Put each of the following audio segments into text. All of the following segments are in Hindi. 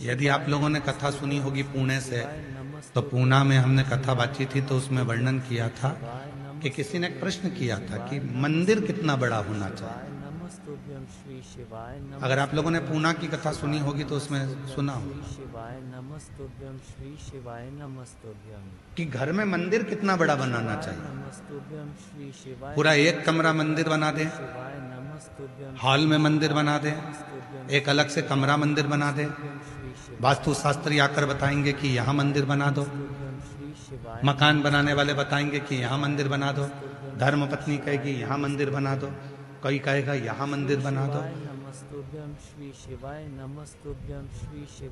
यदि आप लोगों ने कथा सुनी होगी पुणे से, तो पूना में हमने कथा बातचीत थी तो उसमें वर्णन किया था कि किसी ने एक प्रश्न किया था कि मंदिर कितना बड़ा होना चाहिए। अगर आप लोगों ने पूना की कथा सुनी होगी तो उसमें सुना होगा कि घर में मंदिर कितना बड़ा बनाना चाहिए। पूरा एक कमरा मंदिर बना दें, हॉल में मंदिर बना दें, एक अलग से कमरा मंदिर बना दें, वास्तु शास्त्री आकर बताएंगे कि यहाँ मंदिर बना दो, मकान बनाने वाले बताएंगे कि यहाँ मंदिर बना दो, धर्म पत्नी कहेगी यहाँ मंदिर बना दो, कोई कहेगा यहाँ मंदिर बना दो।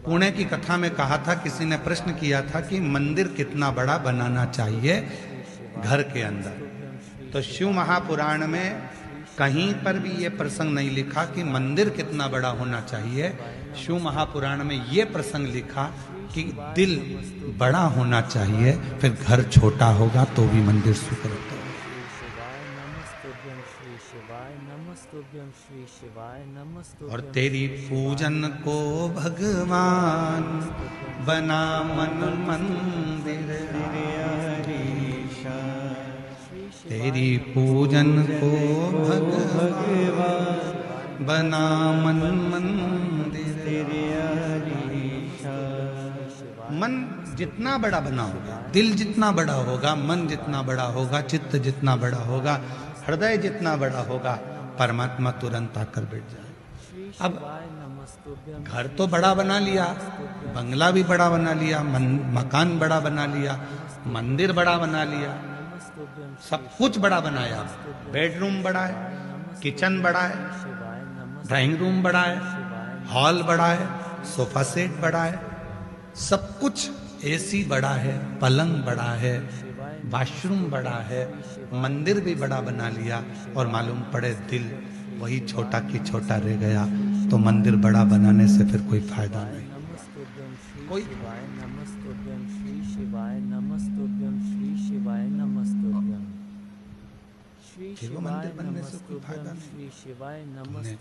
पुणे की कथा में कहा था, किसी ने प्रश्न किया था कि मंदिर कितना बड़ा बनाना चाहिए घर के अंदर। तो शिव महापुराण में कहीं पर भी ये प्रसंग नहीं लिखा कि मंदिर कितना बड़ा होना चाहिए। शिव महापुराण में ये प्रसंग लिखा कि दिल बड़ा होना चाहिए, फिर घर छोटा होगा तो भी मंदिर सुकृत होगा। और तेरी पूजन को भगवान बना मन मंदिर, तेरी पूजन को भगवान बना मन मंदिर। मन जितना बड़ा बना होगा, दिल जितना बड़ा होगा, मन जितना बड़ा होगा, चित्त जितना बड़ा होगा, हृदय जितना बड़ा होगा, परमात्मा तुरंत आकर बैठ जाए। अब घर तो बड़ा बना लिया, बंगला भी बड़ा बना लिया, मकान बड़ा बना लिया, मंदिर बड़ा बना लिया, सब कुछ बड़ा बनाया। बेडरूम बड़ा है, किचन बड़ा है, ड्राइंग रूम बड़ा है, हॉल बड़ा है, सोफा सेट बड़ा है, सब कुछ, एसी बड़ा है, पलंग बड़ा है, वॉशरूम बड़ा है, मंदिर भी बड़ा बना लिया, और मालूम पड़े दिल वही छोटा की छोटा रह गया, तो मंदिर बड़ा बनाने से फिर कोई फायदा नहीं। कोई फिर वो मंदिर बनने से कोई फायदा नहीं। तुमने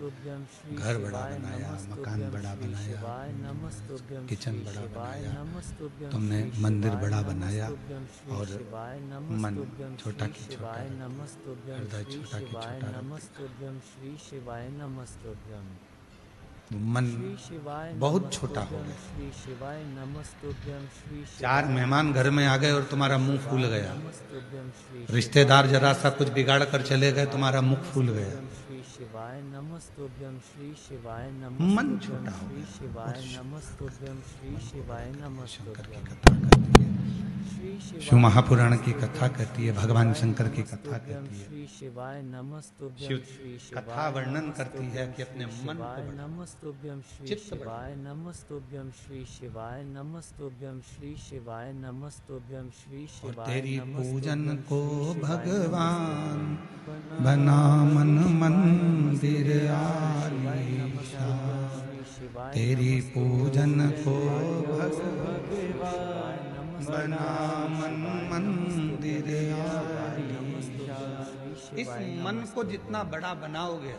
घर बड़ा बनाया, मकान बड़ा बनाया, किचन बड़ा बनाया, तुमने मंदिर बड़ा बनाया, और मन छोटा की छोटा, हृदय छोटा की छोटा, मन बहुत छोटा हो गया। 4 मेहमान घर में आ गए और तुम्हारा मुंह फूल गया, रिश्तेदार जरा सा कुछ बिगाड़ कर चले गए, तुम्हारा मुख फूल गया, मन छोटा हो गया। शंकर की कथा करती है, शिव महापुराण की कथा कहती है, भगवान शंकर की कथा कहती है, शिव कथा वर्णन करती है कि अपने मन को बढ़ा, चित्त बढ़ा। और तेरी पूजन को भगवान बना मन मंदिर आलीशा, तेरी पूजन को भगवान बना मन मंदिर आलीशा। इस मन को जितना बड़ा बनाओगे,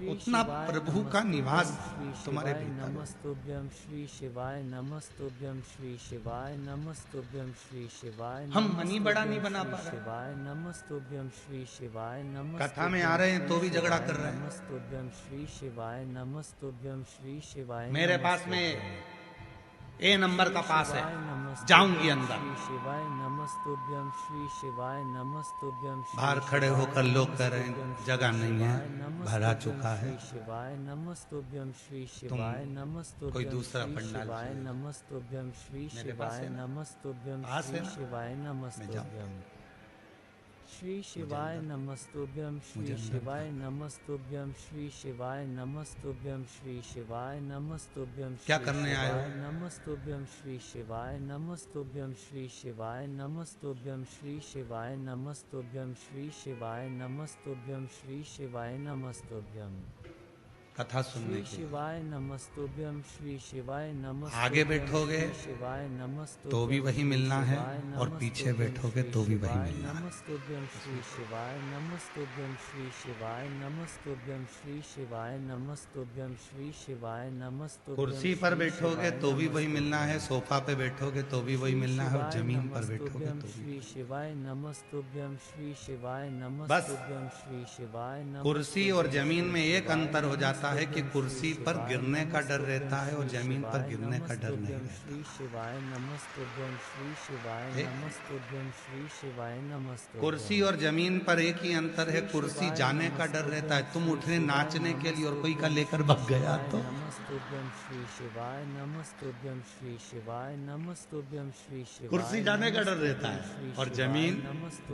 उतना प्रभु का निवास तुम्हारे भीतर। हम मनी बड़ा नहीं बना पा रहे, कथा में आ रहे हैं तो भी झगड़ा कर रहे हैं। मेरे पास में ए नंबर का पास है, जाऊंगी अंदर, बाहर खड़े होकर लोग कह रहे हैं जगह नहीं है, भरा चुका है, तुम कोई दूसरा पंडाल मेरे पास है ना, पास है ना, मैं जाऊं। श्री शिवाय नमस्तुभ्यं, श्री शिवाय नमस्तुभ्यं, श्री शिवाय नमस्तुभ्यं, श्री शिवाय नमस्तुभ्यं, क्या करने आए हो? नमस्तुभ्यं, श्री शिवाय नमस्तुभ्यं, श्री शिवाय नमस्तुभ्यं, श्री शिवाय नमस्तुभ्यं, श्री शिवाय नमस्तुभ्यं, श्री शिवाय नमस्तुभ्यं। कथा सुनने श्री के। शिवाय नमस्तुभ्यं श्री शिवाय नमस्तुभ्यं आगे बैठोगे श्री शिवाय नमस्तुभ्यं तो भी वही श्री मिलना है, शिवाय और पीछे नमस्तुभ्यं बैठोगे श्री तो भी वही शिवाय मिलना है। नमस्तुभ्यं श्री शिवाय नमस्तुभ्यं श्री शिवाय नमस्तुभ्यं श्री शिवाय नमस्तुभ्यं श्री शिवाय नमस्तुभ्यं। कुर्सी पर बैठोगे तो भी वही मिलना है, सोफा पे बैठोगे तो भी वही मिलना है, और जमीन पर बैठोगे तो भी। श्री शिवाय नमस्तुभ्यं श्री शिवाय नमस्तुभ्यं श्री शिवाय नमस्तुभ्यं। कुर्सी और जमीन में एक अंतर हो जाता है कि कुर्सी पर गिरने का डर रहता है और जमीन पर गिरने का डर नहीं रहता। श्री शिवाय नमस्तुभ्यं श्री शिवाय नमस्तुभ्यं श्री शिवाय नमस्तुभ्यं। कुर्सी और जमीन पर एक ही अंतर है, कुर्सी जाने का डर रहता है, तुम उठे नाचने के लिए और कोई का लेकर भग गया तो। नमस्तुभ्यं श्री शिवाय नमस्तुभ्यं श्री शिवाय नमस्तुभ्यं श्री शिवाय। कुर्सी जाने का डर रहता है और जमीन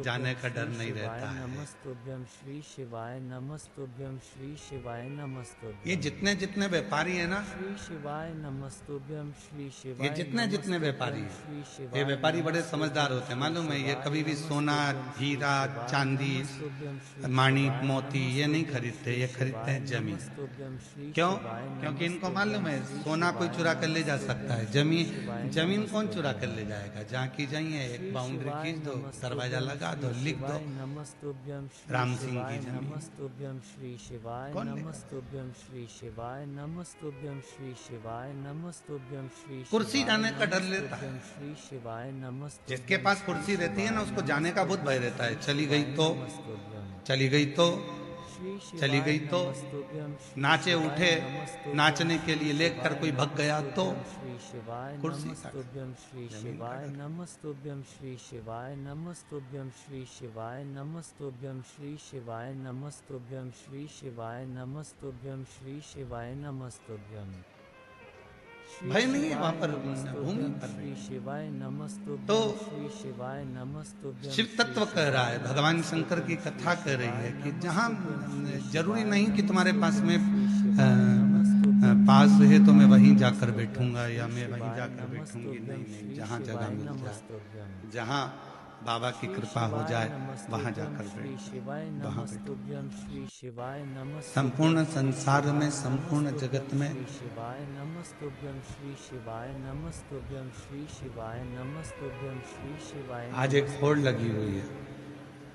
जाने का डर नहीं रहता है। नमस्तुभ्यं श्री शिवाय नमस्तुभ्यं श्री शिवाय नमस्तुभ्यं। ये जितने जितने व्यापारी है ना, श्री शिवाय नमस्तुभ्यं श्री शिवाय। ये जितने जितने व्यापारी हैं, ये व्यापारी बड़े समझदार होते हैं, मालूम है। ये कभी भी सोना, हीरा, चांदी, माणिक, मोती ये नहीं खरीदते, ये खरीदते हैं जमीन। क्यों? क्योंकि इनको मालूम है सोना कोई चुरा कर ले जा सकता है, जमीन कौन चुरा कर ले जाएगा। जहाँ की जाइए एक बाउंड्री खींच दो, दरवाजा लगा दो, लिख दो राम सिंह की जमीन। नमस्तुभ्यं श्री शिवाय नमस्तुभ्यं श्री शिवाय नमस्तुभ्यं श्री शिवाय नमस्तुभ्यं श्री। कुर्सी जाने का डर लेता है, श्री शिवाय नमस्तुभ्यं। जिसके पास कुर्सी रहती है ना उसको जाने का बहुत भय रहता है। चली गई तो, चली गई तो, चली गई तो, नाचे उठे नाचने के लिए लेकर कोई भग गया तो। कुर्सी नमस्तुभ्यं श्री शिवाय नमस्तुभ्यं श्री शिवाय नमस्तुभ्यं श्री शिवाय नमस्तुभ्यं श्री शिवाय नमस्तुभ्यं श्री शिवाय नमस्तुभ्यं श्री शिवाय नमस्तुभ्यं। भय नहीं है वहां पर, भूमि पर श्री शिवाय नमस्तुभ्यं तो श्री शिवाय नमस्तुभ्यं। शिव तत्व कह रहा है, भगवान शंकर की कथा कह रही है कि जहाँ जरूरी नहीं कि तुम्हारे पास में पास है तो मैं वहीं जाकर बैठूंगा या मैं वहीं जाकर बैठूंगी, नहीं, जहाँ जगह मिल जाए, जहाँ बाबा की कृपा हो जाए वहां जाकर वहां संपूर्ण संसार में, संपूर्ण जगत में शिवाय नमस्तुभ्यं श्री शिवाय नमस्तुभ्यं श्री शिवाय नमस्तुभ्यं श्री शिवाय। आज एक होड़ लगी हुई है,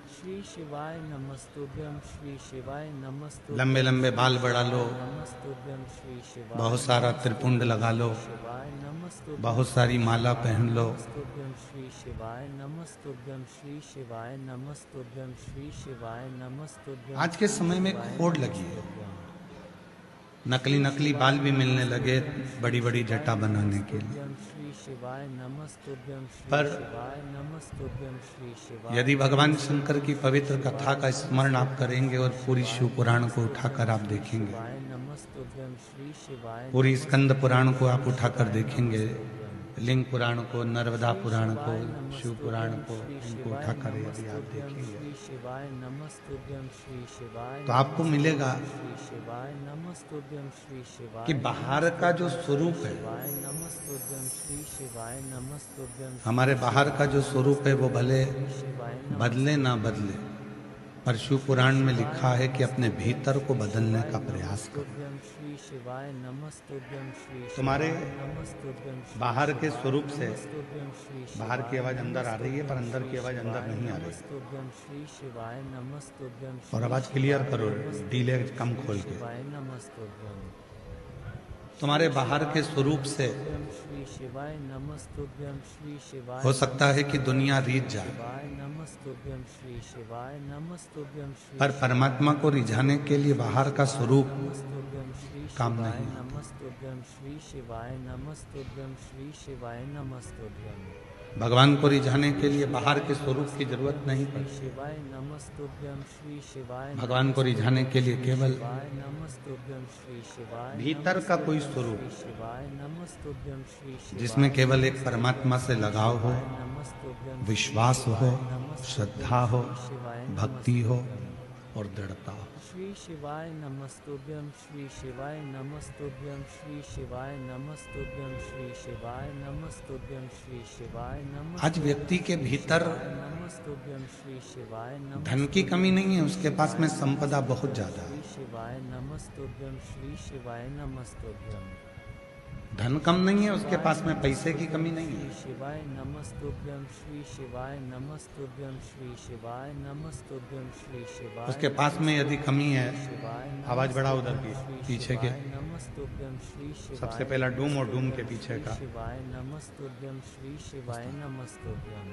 श्री शिवाय नमस्तुभ्यं श्री शिवाय नमस्तुभ्यं। लंबे लंबे बाल बढ़ा लो, नमस्तुभ्यं श्री शिवाय। बहुत सारा त्रिपुंड लगा लो, शिवाय नमस्तुभ्यं। बहुत सारी माला पहन लो। नमस्तुभ्यं श्री शिवाय नमस्तुभ्यं श्री शिवाय नमस्तुभ्यं श्री शिवाय नमस्तुभ्यं। आज के समय में होड़ लगी है, नकली नकली बाल भी मिलने लगे बड़ी बड़ी जटा बनाने के लिए। पर यदि भगवान शंकर की पवित्र कथा का स्मरण आप करेंगे और पूरी शिव पुराण को उठाकर आप देखेंगे, पूरी स्कंद पुराण को आप उठाकर देखेंगे, लिंग पुराण को, नर्मदा पुराण को, शिव पुराण को, इनको उठाकर यदि आप देखेंगे तो आपको मिलेगा कि बाहर का जो स्वरूप है, हमारे बाहर का जो स्वरूप है वो भले बदले ना बदले, पर शिव पुराण में लिखा है कि अपने भीतर को बदलने का प्रयास करो। तुम्हारे बाहर के स्वरूप से बाहर की आवाज अंदर आ रही है, पर अंदर की आवाज अंदर नहीं आ रही। और आवाज क्लियर करो, डीले कम खोल के। तुम्हारे बाहर के स्वरूप से हो सकता है कि दुनिया रीझ जाए, पर परमात्मा को रिझाने के लिए बाहर का स्वरूप काम नहीं आता। भगवान को रिझाने के लिए बाहर के स्वरूप की जरूरत नहीं पड़ती। भगवान को रिझाने के लिए केवल भीतर का कोई स्वरूप जिसमें केवल एक परमात्मा से लगाव हो, विश्वास हो, श्रद्धा हो, भक्ति हो, और दृढ़ता हो। श्री शिवाय नमस्तुभ्यं श्री शिवाय नमस्तुभ्यं श्री शिवाय नमस्तुभ्यं श्री शिवाय नमस्तुभ्यं श्री शिवाय नमस्तुभ्यं। आज व्यक्ति के भीतर नमस्तुभ्यं श्री शिवाय धन की कमी नहीं है, उसके पास में संपदा बहुत ज्यादा है। श्री शिवाय नमस्तुभ्यं श्री शिवाय नमस्तुभ्यं। धन कम नहीं है उसके पास में, पैसे की कमी नहीं है। श्री शिवाय नमस्तुभ्यं श्री शिवाय नमस्तुभ्यं श्री शिवाय नमस्तुभ्यं श्री शिवाय। उसके पास में यदि कमी है, आवाज बढ़ा उधर की पीछे के, नमस्तुभ्यं श्री शिवाय। सबसे पहला डूम और डूम के पीछे का। शिवाय नमस्तुभ्यं श्री शिवाय नमस्तुभ्यं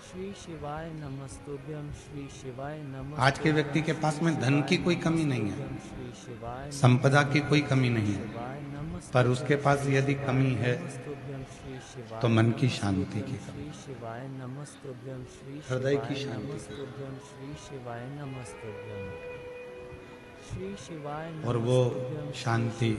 श्री शिवाय नमस्तुभ्यं श्री शिवाय नमस्तुभ्यं। आज के व्यक्ति के पास में धन की कोई कमी नहीं है, श्री शिवाय संपदा की कोई कमी नहीं है, पर उसके पास यदि कमी है तो मन की शांति की कमी, शिवाय नमस्तुभ्यं श्री हृदय की शांति, नमस्तुभ्यं श्री शिवाय नमस्तुभ्यं श्री शिवाय। और वो शांति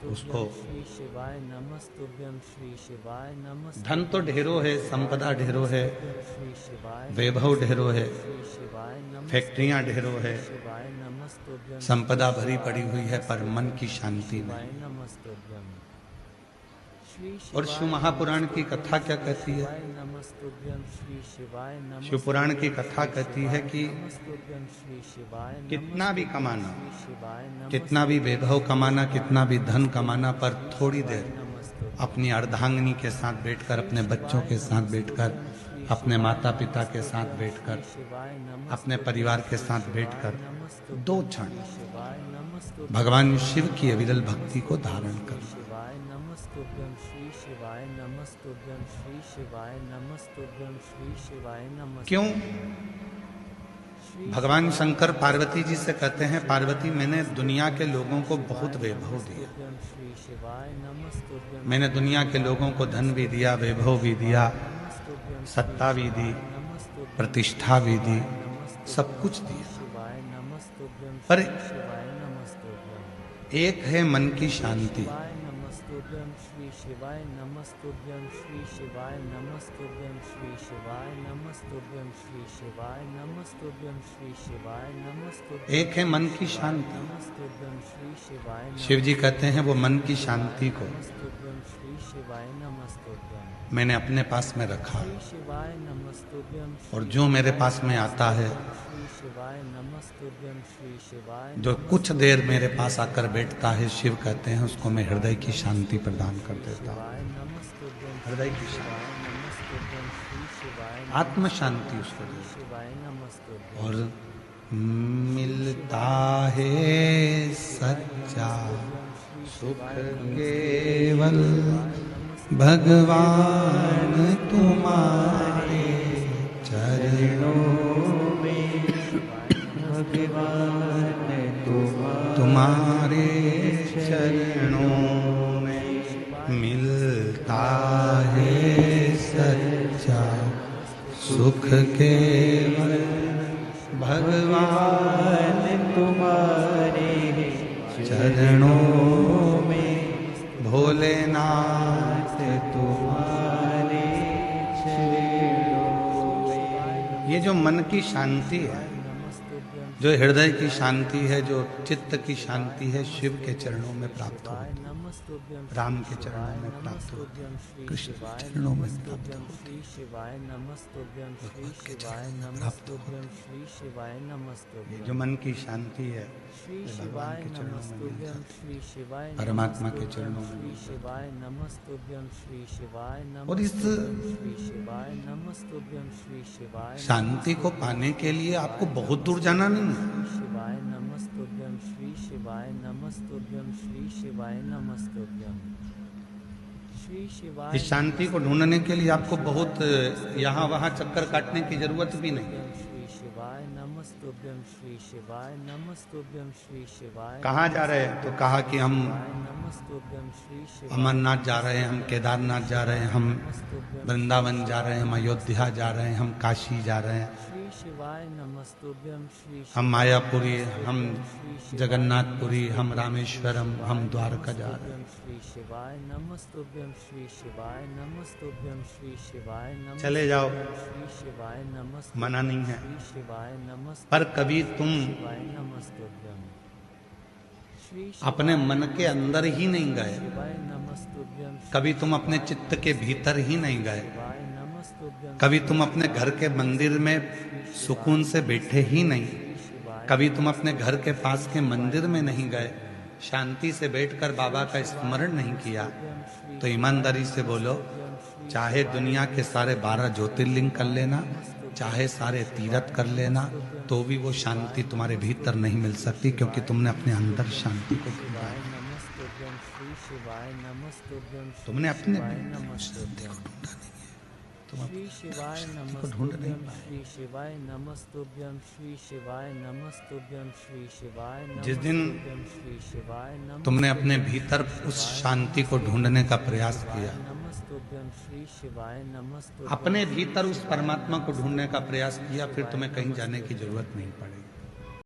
उसको, श्री शिवाय नमस्तुभ्यं श्री शिवाय नमस्तुभ्यं। धन तो ढेरों है, संपदा ढेरों है, श्री शिवाय वैभव ढेरों है, श्री शिवाय फैक्ट्रियां ढेरों है, शिवाय नमस्तुभ्यं संपदा भरी पड़ी हुई है, पर मन की शांति नहीं। नमस्तुभ्यं और शिव महापुराण की कथा क्या कहती है? नमस्तुभ्यं श्री शिवाय शिव पुराण की कथा कहती है कि नमस्तुभ्यं श्री शिवाय कितना भी कमाना, शिवाय कितना भी वैभव कमाना, कितना भी धन कमाना, पर थोड़ी देर अपनी अर्धांगिनी के साथ बैठकर, अपने बच्चों के साथ बैठकर, अपने माता पिता के साथ बैठकर, अपने परिवार के साथ बैठकर 2 क्षण भगवान शिव की अविरल भक्ति को धारण कर। नमस्तुभ्यं श्री शिवाय नमस्तुभ्यं श्री शिवाय नमस्तुभ्यं श्री शिवाय नमस्तुभ्यं। क्यों? भगवान शंकर पार्वती जी से कहते हैं, पार्वती मैंने दुनिया के लोगों को बहुत वैभव दिया, मैंने दुनिया के लोगों को धन भी दिया, वैभव भी दिया, सत्ता भी दी, प्रतिष्ठा भी दी, सब कुछ दिया, पर एक है मन की शांति। श्री शिवाय नमस्तुभ्यं श्री शिवाय नमस्तुभ्यं श्री शिवाय नमस्तुभ्यं श्री शिवाय नमस्तुभ्यं श्री शिवाय नमस्तुभ्यं। एक है मन की शांति। नमस्तुभ्यं श्री शिवाय। शिव जी कहते हैं वो मन की शांति को नमस्तुभ्यं श्री शिवाय नमस्तुभ्यं मैंने अपने पास में रखा, श्री शिवाय नमस्तुभ्यं। और जो मेरे पास में आता है, श्री शिवाय नमस्तुभ्यं श्री शिवाय, जो कुछ देर मेरे पास आकर बैठता है, शिव कहते हैं उसको मैं हृदय की शांति प्रदान कर देता हूँ। हृदय की शांति, आत्म शांति उसको दे, और मिलता है सच्चा सुख केवल भगवान तुम्हारे चरणों में, भगवान तुम्हारे चरणों में मिलता है सच्चा सुख केवल भगवान तुम्हारे चरणों में, भोलेनाथ तुम्हारे चरणों में। ये जो मन की शांति है, जो हृदय की शांति है, जो चित्त की शांति है, शिव के चरणों में प्राप्त होती है, राम के चरणों में प्राप्त होती है, कृष्ण के चरणों में प्राप्त होती है, भगवत के चरणों में प्राप्त होती है। ये जो मन की शांति है, भगवान के चरणों में मिल जाती है, परमात्मा के चरणों में मिल जाती है। और इस शांति को पाने के लिए आपको बहुत दूर जाना नहीं है। शिवाय नमस्तुभ्यं श्री शिवाय नमस्तुभ्यं श्री शिवाय नमस्तुभ्यं श्री शिवाय। इस शांति को ढूंढने के लिए आपको बहुत यहाँ वहाँ चक्कर काटने की जरूरत भी नहीं। श्री शिवाय नमस्तुभ्यं श्री शिवाय नमस्तुभ्यं श्री शिवाय। कहाँ जा रहे हैं? तो कहा कि हम नमस्तुभ्यं श्री शिवाय, अमरनाथ जा रहे हैं, हम केदारनाथ जा रहे हैं, हम वृंदावन जा रहे हैं, हम अयोध्या जा रहे हैं, हम काशी जा रहे हैं, शिवाय नमस्तुभ्यं श्री, हम मायापुरी, हम जगन्नाथपुरी, हम रामेश्वरम, हम द्वारका जा रहे हैं। श्री शिवाय नमस्तुभ्यं श्री शिवाय नमस्तुभ्यं श्री शिवाय नमस्तुभ्यं चले जाओ, श्री शिवाय नमस्तुभ्यं मना नहीं है, श्री शिवाय नमस्तुभ्यं। पर कभी तुम शिवाय नमस्तुभ्यं श्री अपने मन के अंदर ही नहीं गए, शिवाय नमस्तुभ्यं कभी तुम अपने चित्त के भीतर ही नहीं गए, शिवाय नमस्तुभ्यं कभी तुम अपने घर के मंदिर में सुकून से बैठे ही नहीं, कभी तुम अपने घर के पास के मंदिर में नहीं गए, शांति से बैठकर बाबा का स्मरण नहीं किया, तो ईमानदारी से बोलो, चाहे दुनिया के सारे 12 ज्योतिर्लिंग कर लेना, चाहे सारे तीर्थ कर लेना, तो भी वो शांति तुम्हारे भीतर नहीं मिल सकती, क्योंकि तुमने अपने अंदर शांति को ढूंढा, नमस्तुभ्यं श्री शिवाय नमस्तुभ्यं तुमने अपने शिवाय शांति नमस्तुभ्यं को ढूंढा नहीं है, तुम श्री शिवाय को ढूंढ नहीं नमस्तुभ्यं पाए। श्री शिवाय नमस्तुभ्यं श्री शिवाय नमस्तुभ्यं श्री शिवाय जिस दिन नमस्तुभ्यं श्री शिवाय तुमने अपने भीतर उस शांति को ढूंढने का प्रयास किया, नमस्तुभ्यं श्री शिवाय नमस्तुभ्यं अपने भीतर उस परमात्मा को ढूंढने का प्रयास किया, फिर तुम्हें कहीं जाने की जरूरत नहीं पड़ेगी।